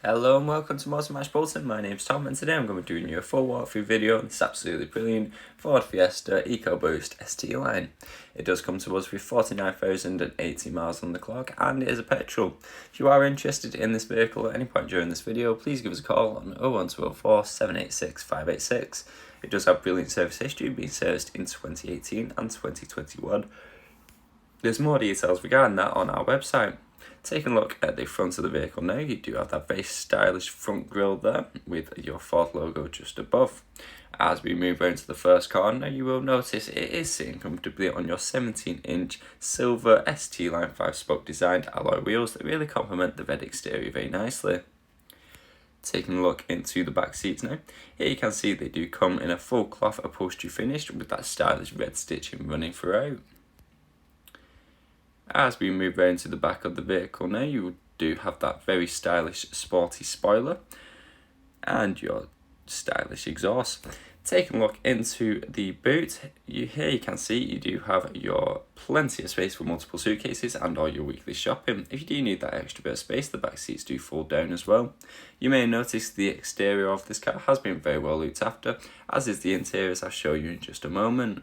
Hello and welcome to Motor Match Bolton. My name's Tom and today I'm going to be doing you a full walkthrough video on this absolutely brilliant Ford Fiesta EcoBoost ST-Line. It does come to us with 49,080 miles on the clock and it is a petrol. If you are interested in this vehicle at any point during this video, please give us a call on 01204 786 586. It does have brilliant service history, being serviced in 2018 and 2021. There's more details regarding that on our website. Taking a look at the front of the vehicle now, you do have that very stylish front grille there with your Ford logo just above. As we move around to the first corner, you will notice it is sitting comfortably on your 17-inch silver ST-Line 5-spoke designed alloy wheels that really complement the red exterior very nicely. Taking a look into the back seats now, here you can see they do come in a full cloth upholstery finish with that stylish red stitching running throughout. As we move round to the back of the vehicle now, you do have that very stylish sporty spoiler and your stylish exhaust. Taking a look into the boot, here you can see you do have your plenty of space for multiple suitcases and all your weekly shopping. If you do need that extra bit of space, the back seats do fold down as well. You may notice the exterior of this car has been very well looked after, as is the interior, as I'll show you in just a moment.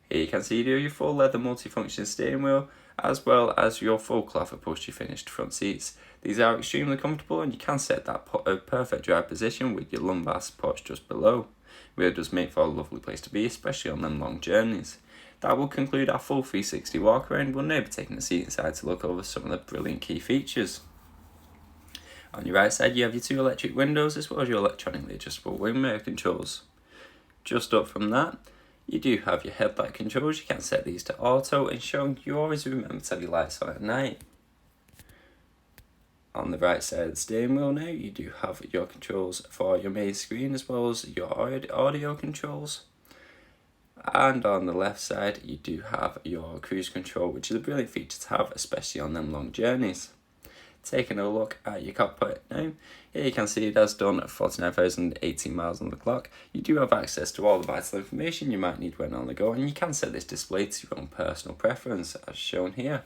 Here you can see you do your full leather multifunction steering wheel, as well as your full cloth upholstery finished front seats. These are extremely comfortable and you can set that perfect drive position with your lumbar supports just below. Really does make for a lovely place to be, especially on them long journeys. That will conclude our full 360 walk around. We'll now be taking the seat inside to look over some of the brilliant key features. On your right side you have your two electric windows as well as your electronically adjustable wing mirror controls. Just up from that, you do have your headlight controls. You can set these to auto, ensuring you always remember to have your lights on at night. On the right side of the steering wheel now, you do have your controls for your main screen as well as your audio controls. And on the left side, you do have your cruise control, which is a brilliant feature to have, especially on them long journeys. Taking a look at your cockpit now, here you can see it has done 49,080 miles on the clock. You do have access to all the vital information you might need when on the go, and you can set this display to your own personal preference as shown here.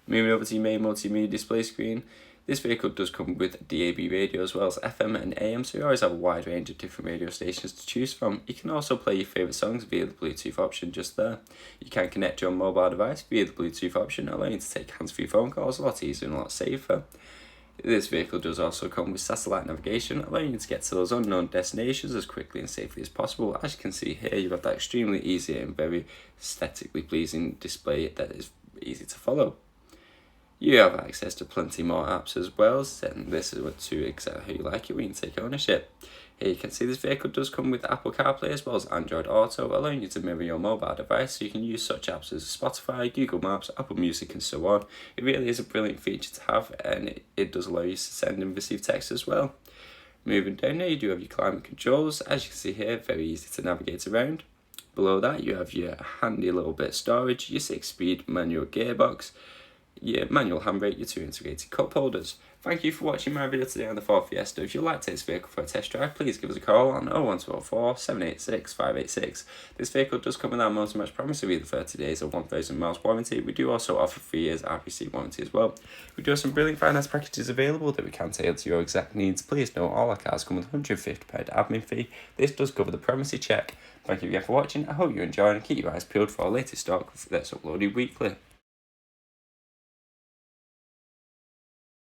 Moving over to your main multimedia display screen, this vehicle does come with DAB radio as well as FM and AM, so you always have a wide range of different radio stations to choose from. You can also play your favourite songs via the Bluetooth option just there. You can connect your mobile device via the Bluetooth option, allowing you to take hands-free phone calls a lot easier and a lot safer. This vehicle does also come with satellite navigation, allowing you to get to those unknown destinations as quickly and safely as possible. As you can see here, you have that extremely easy and very aesthetically pleasing display that is easy to follow. You have access to plenty more apps as well, setting this to exactly how you like it when you take ownership. Here you can see this vehicle does come with Apple CarPlay as well as Android Auto, allowing you to mirror your mobile device so you can use such apps as Spotify, Google Maps, Apple Music and so on. It really is a brilliant feature to have, and it does allow you to send and receive text as well. Moving down here, you do have your climate controls. As you can see here, very easy to navigate around. Below that you have your handy little bit of storage, your 6-speed manual gearbox, your manual handbrake, your 2 integrated cup holders. Thank you for watching my video today on the Ford Fiesta. If you'd like to take this vehicle for a test drive, please give us a call on 01204 786 586. This vehicle does come with our Motor Match promise of either 30 days or 1,000 miles warranty. We do also offer 3 years RPC warranty as well. We do have some brilliant finance packages available that we can tailor to your exact needs. Please note all our cars come with a £150 admin fee. This does cover the primacy check. Thank you again for watching. I hope you enjoy and keep your eyes peeled for our latest stock that's uploaded weekly.